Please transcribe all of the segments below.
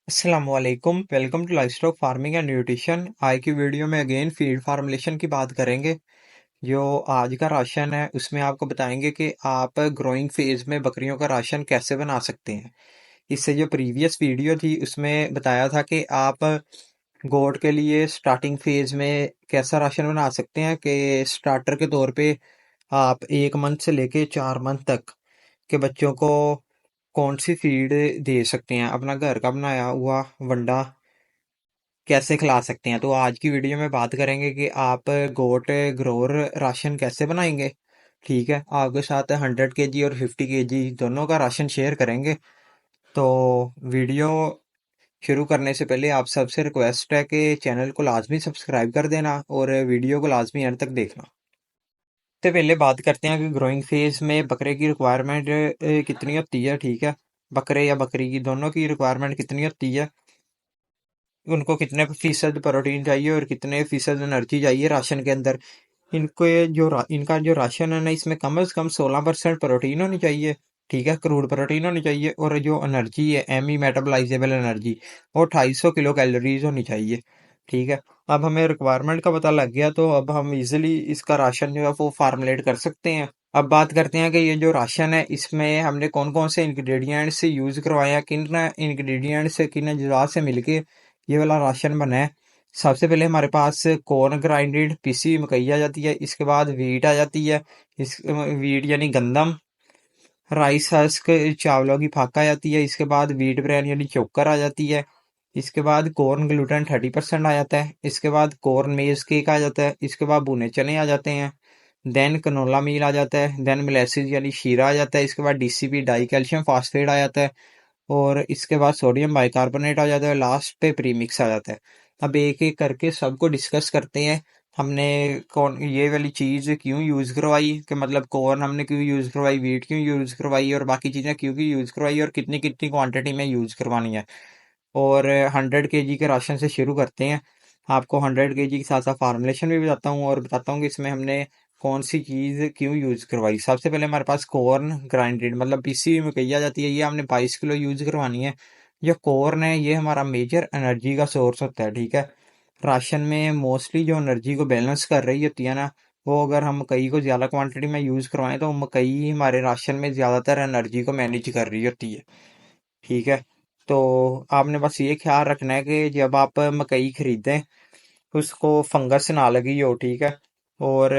अस्सलामुअलैकुम, welcome to livestock farming and nutrition. आज की वीडियो में अगेन फीड फार्मुलेशन की बात करेंगे। जो आज का राशन है उसमें आपको बताएंगे कि आप ग्रोइंग फेज में बकरियों का राशन कैसे बना सकते हैं। इससे जो प्रीवियस वीडियो थी उसमें बताया था कि आप गोट के लिए स्टार्टिंग फेज में कैसा राशन बना सकते हैं कि स्टार्टर के तौर पे आप 1 मंथ से लेके 4 मंथ तक के बच्चों को कौन सी फीड दे सकते हैं, अपना घर का बनाया हुआ वंडा कैसे खिला सकते हैं। तो आज की वीडियो में बात करेंगे कि आप गोट ग्रोअर राशन कैसे बनाएंगे। ठीक है, आपके साथ 100 kg और 50 kg दोनों का राशन शेयर करेंगे। तो वीडियो शुरू करने से पहले आप सबसे रिक्वेस्ट है कि चैनल को लाजमी सब्सक्राइब कर देना और वीडियो को लाजमी अंत तक देखना। सबसे पहले बात करते हैं कि ग्रोइंग फेज में बकरे की रिक्वायरमेंट कितनी होती है। ठीक है, बकरे या बकरी की दोनों की रिक्वायरमेंट कितनी होती है, उनको कितने फीसद प्रोटीन चाहिए और कितने फीसद एनर्जी चाहिए राशन के अंदर। इनका जो राशन है ना, इसमें कम से कम 16% प्रोटीन होनी चाहिए। ठीक है, क्रूड प्रोटीन होनी चाहिए और जो एनर्जी है एमी मेटाबोलाइजेबल एनर्जी वो 250 किलो कैलोरीज होनी चाहिए। ठीक है, अब हमें रिक्वायरमेंट का पता लग गया तो अब हम इजिली इसका राशन जो है वो फार्मुलेट कर सकते हैं। अब बात करते हैं कि ये जो राशन है इसमें हमने कौन कौन से इंग्रेडिएंट्स यूज करवाए हैं, किन इंग्रेडिएंट्स से किन अज्जा से मिलके ये वाला राशन बना है। सबसे पहले हमारे पास कॉर्न ग्राइंडेड पीसी हुई मकई आ जाती है, इसके बाद वीट आ जाती है, इस वीट यानी गंदम, राइस हस्क चावलों की फाक आ जाती है, इसके बाद वीट ब्रेन यानी चोकर आ जाती है, इसके बाद कॉर्न ग्लूटेन 30% आ जाता है, इसके बाद कॉर्न मेज केक आ जाता है, इसके बाद भुने चने आ जाते हैं, देन कनोला मील आ जाता है, देन मोलेसिस यानी शीरा आ जाता है, इसके बाद डीसीपी डाई कैल्शियम फास्फेट आ जाता है और इसके बाद सोडियम बाइकार्बोनेट आ जाता है, लास्ट पे प्रीमिक्स आ जाता है। अब एक एक करके सबको डिस्कस करते हैं। हमने कौन ये वाली चीज़ क्यों यूज़ करवाई, कि मतलब कॉर्न हमने क्यों यूज़ करवाई, वीट क्यों यूज़ करवाई और बाकी चीज़ें क्यों की यूज़ करवाई और कितनी कितनी क्वांटिटी में यूज़ करवानी है। और 100 kg के राशन से शुरू करते हैं। आपको 100 kg के साथ साथ फार्मुलेशन भी बताता हूँ और बताता हूँ कि इसमें हमने कौन सी चीज़ क्यों यूज़ करवाई। सबसे पहले हमारे पास कॉर्न ग्राइंडेड मतलब पीसी हुई मकई आ जाती है, ये हमने 22 किलो यूज़ करवानी है। जो कॉर्न है ये हमारा मेजर एनर्जी का सोर्स होता है। ठीक है, राशन में मोस्टली जो एनर्जी को बैलेंस कर रही होती है ना, वो अगर हम मकई को ज़्यादा क्वांटिटी में यूज़ करवाएं तो मकई हमारे राशन में ज़्यादातर एनर्जी को मैनेज कर रही होती है। ठीक है, तो आपने बस ये ख्याल रखना है कि जब आप मकई खरीदें उसको फंगस ना लगी हो। ठीक है, और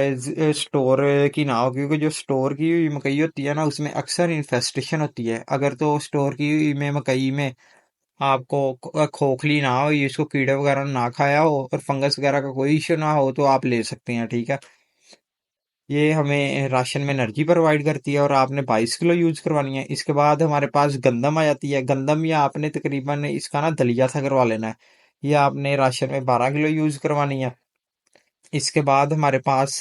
स्टोर की ना हो, क्योंकि जो स्टोर की हुई मकई होती है ना उसमें अक्सर इन्फेस्टेशन होती है। अगर तो स्टोर की हुई में मकई में आपको खोखली ना हो, ये इसको कीड़े वगैरह ना खाया हो और फंगस वगैरह का कोई इश्यू ना हो तो आप ले सकते हैं। ठीक है, ये हमें राशन में एनर्जी प्रोवाइड करती है और आपने 22 किलो यूज करवानी है। इसके बाद हमारे पास गंदम आ जाती है। गंदम या आपने तकरीबन इसका ना दलिया सा करवा लेना है, ये आपने राशन में 12 किलो यूज करवानी है। इसके बाद हमारे पास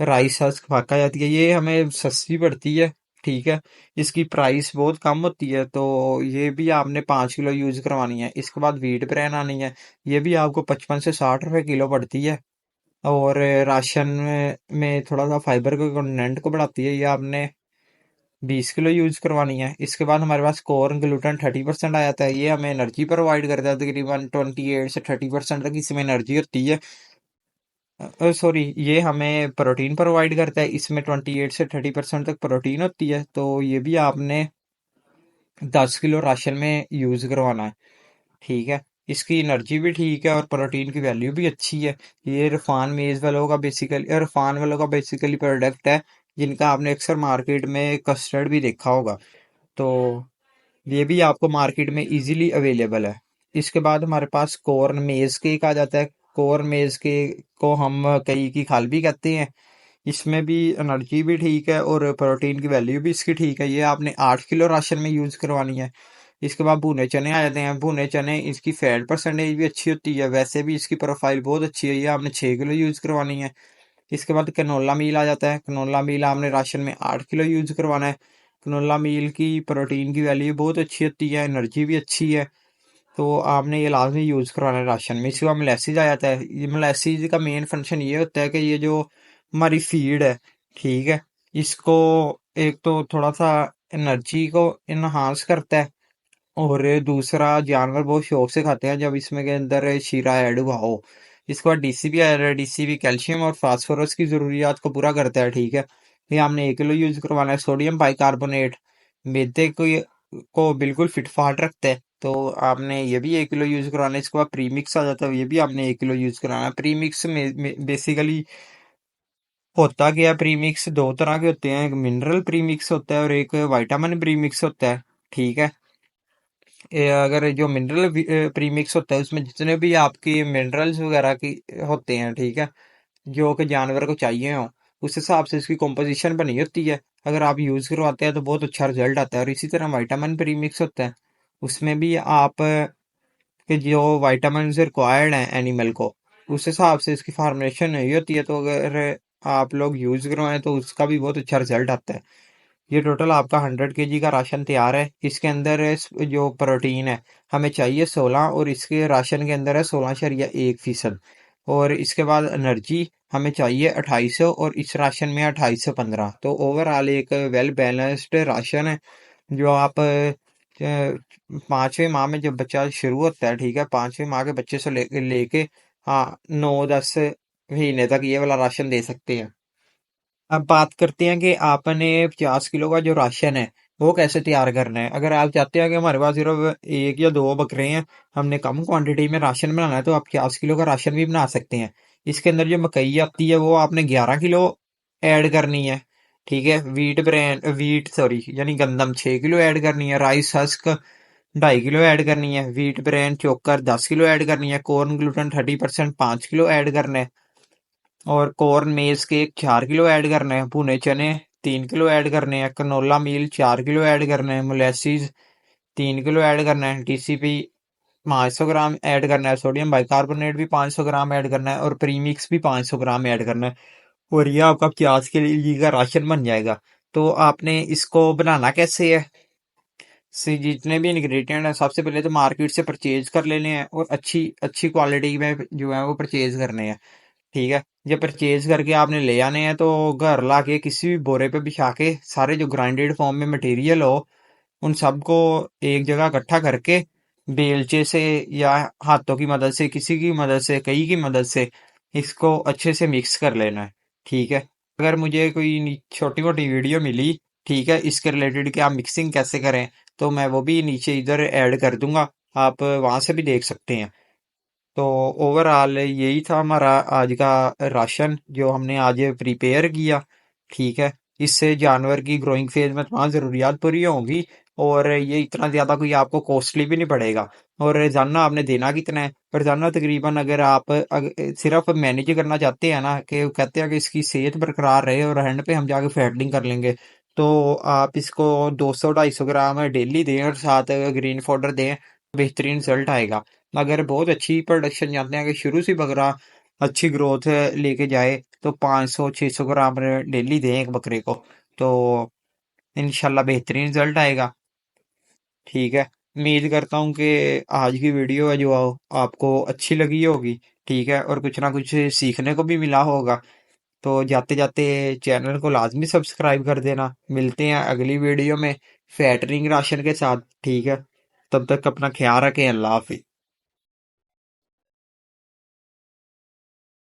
राइस हस्क फाका जाती है, ये हमें सस्ती पड़ती है। ठीक है, इसकी प्राइस बहुत कम होती है तो ये भी आपने 5 किलो यूज करवानी है। इसके बाद व्हीट ब्रेन आनी है, ये भी आपको 55 से 60 रुपए किलो पड़ती है और राशन में थोड़ा सा फाइबर के कंटेंट को बढ़ाती है। ये आपने 20 किलो यूज करवानी है। इसके बाद हमारे पास कॉर्न ग्लूटेन 30% आ जाता है, ये हमें एनर्जी प्रोवाइड करता है, तकरीबन 28 से 30% तक इसमें एनर्जी होती है। सॉरी, ये हमें प्रोटीन प्रोवाइड करता है, इसमें 28 से 30% तक प्रोटीन होती है। तो ये भी आपने 10 किलो राशन में यूज करवाना है। ठीक है, इसकी एनर्जी भी ठीक है और प्रोटीन की वैल्यू भी अच्छी है। ये इरफान वालों का बेसिकली प्रोडक्ट है, जिनका आपने अक्सर मार्केट में कस्टर्ड भी देखा होगा। तो ये भी आपको मार्केट में इजीली अवेलेबल है। इसके बाद हमारे पास कॉर्न मेज केक आ जाता है। कॉर्न मेज केक को हम कई की खाल भी कहते हैं। इसमें भी एनर्जी भी ठीक है और प्रोटीन की वैल्यू भी इसकी ठीक है। ये आपने 8 किलो राशन में यूज करवानी है। इसके बाद भुने चने आ जाते हैं। भुने चने, इसकी फैट परसेंटेज भी अच्छी होती है, वैसे भी इसकी प्रोफाइल बहुत अच्छी है, ये आपने 6 किलो यूज करवानी है। इसके बाद कनोला मील आ जाता है। कनोला मील आपने राशन में 8 किलो यूज करवाना है। कनोला मील की प्रोटीन की वैल्यू बहुत अच्छी होती है, एनर्जी भी अच्छी है, तो आपने ये लाजमी यूज करवाना है राशन में। इसके बाद मोलेसिस आ जाता है। ये मोलेसिस का मेन फंक्शन ये होता है कि ये जो हमारी फीड है, ठीक है, इसको एक तो थोड़ा सा एनर्जी को इनहांस करता है और दूसरा, जानवर बहुत शौक से खाते हैं जब इसमें के अंदर शीरा ऐड हुआ हो। इसके बाद डीसीपी आ रहा है। डीसीपी कैल्शियम और फास्फोरस की जरूरियात को पूरा करता है, ठीक है। ये हमने 1 किलो यूज करवाना है। सोडियम बाइकार्बोनेट मैदे को बिल्कुल फिट फाट रखता है, तो आपने ये भी 1 किलो यूज करवाना है। इसके बाद प्रीमिक्स आ जाता है, ये भी आपने 1 किलो यूज कराना है। प्रीमिक्स में बेसिकली होता क्या है, प्रीमिक्स दो तरह के होते हैं, एक मिनरल प्रीमिक्स होता है और एक विटामिन प्रीमिक्स होता है, ठीक है। अगर जो मिनरल प्रीमिक्स होता है उसमें जितने भी आपकी मिनरल्स वगैरह की होते हैं, ठीक है, जो कि जानवर को चाहिए हो, उस हिसाब से इसकी कॉम्पोजिशन बनी होती है। अगर आप यूज करवाते हैं तो बहुत अच्छा रिजल्ट आता है। और इसी तरह विटामिन प्रीमिक्स होता है, उसमें भी आप के जो विटामिन रिक्वायर्ड हैं एनिमल को, उस हिसाब से इसकी फार्मेशन नहीं होती है। तो अगर आप लोग यूज करवाएं तो उसका भी बहुत अच्छा रिजल्ट आता है। ये टोटल आपका 100 kg का राशन तैयार है। इसके अंदर जो प्रोटीन है हमें चाहिए 16, और इसके राशन के अंदर है 16.1%। और इसके बाद एनर्जी हमें चाहिए 2800, और इस राशन में 2815। तो ओवरऑल एक वेल बैलेंस्ड राशन है, जो आप 5वें माह में जब बच्चा शुरू होता है, ठीक है, 5वें माह के बच्चे से लेके हाँ 9-10 महीने तक ये वाला राशन दे सकते हैं। अब बात करते हैं कि आपने 50 किलो का जो राशन है वो कैसे तैयार करना है। अगर आप चाहते हैं कि हमारे पास सिर्फ 1 या 2 बकरे हैं, हमने कम क्वांटिटी में राशन बनाना है, तो आप 50 किलो का राशन भी बना सकते हैं। इसके अंदर जो मकई आती है वो आपने 11 किलो ऐड करनी है, ठीक है। वीट सॉरी यानी गंदम 6 किलो ऐड करनी है। राइस हस्क 2.5 किलो ऐड करनी है। वीट ब्रेन चोकर 10 किलो ऐड करनी है। कॉर्न ग्लूटन 30% 5 किलो ऐड करना है। और कॉर्न मेज केक 4 किलो ऐड करने हैं। भुने चने 3 किलो ऐड करने हैं। कनोला मील 4 किलो ऐड करने हैं। मोलेसिस 3 किलो ऐड करना है। टीसीपी 500 ग्राम ऐड करना है। सोडियम बाइकार्बोनेट भी 500 ग्राम ऐड करना है। और प्रीमिक्स भी 500 ग्राम ऐड करना है। और ये आपका 50 kg का राशन बन जाएगा। तो आपने इसको बनाना कैसे है, जितने भी इंग्रेडिएंट है सबसे पहले तो मार्केट से परचेज कर लेने हैं, और अच्छी अच्छी क्वालिटी में जो है वो परचेज करने हैं, ठीक है। जब परचेज करके आपने ले आने हैं तो घर ला के किसी भी बोरे पे बिछा के सारे जो ग्राइंडेड फॉर्म में मटेरियल हो उन सबको एक जगह इकट्ठा करके बेलचे से या हाथों की मदद से, किसी की मदद से, कई की मदद से इसको अच्छे से मिक्स कर लेना है, ठीक है। अगर मुझे कोई छोटी मोटी वीडियो मिली, ठीक है, इसके रिलेटेड कि आप मिक्सिंग कैसे करें, तो मैं वो भी नीचे इधर ऐड कर दूंगा, आप वहां से भी देख सकते हैं। तो ओवरऑल यही था हमारा आज का राशन जो हमने आज प्रिपेयर किया, ठीक है। इससे जानवर की ग्रोइंग फेज में तमाम ज़रूरियात पूरी होंगी, और ये इतना ज़्यादा कोई आपको कॉस्टली भी नहीं पड़ेगा। और रोजाना आपने देना कितना है, रोजाना तकरीबन अगर आप सिर्फ मैनेज करना चाहते हैं ना, कि कहते हैं कि इसकी सेहत बरकरार रहे और एंड पे हम जाके फैटिंग कर लेंगे, तो आप इसको 200-250 ग्राम डेली दें और साथ ग्रीन पाउडर दें, बेहतरीन रिजल्ट आएगा। अगर बहुत अच्छी प्रोडक्शन चाहते हैं कि शुरू से बकरा अच्छी ग्रोथ लेके जाए, तो 500-600 ग्राम डेली दें एक बकरे को, तो इंशाल्लाह बेहतरीन रिजल्ट आएगा, ठीक है। उम्मीद करता हूँ कि आज की वीडियो है जो आपको अच्छी लगी होगी, ठीक है, और कुछ ना कुछ सीखने को भी मिला होगा। तो जाते जाते चैनल को लाजमी सब्सक्राइब कर देना। मिलते हैं अगली वीडियो में फैटरिंग राशन के साथ, ठीक है। तब तक अपना ख्याल रखें। अल्लाह हाफिज।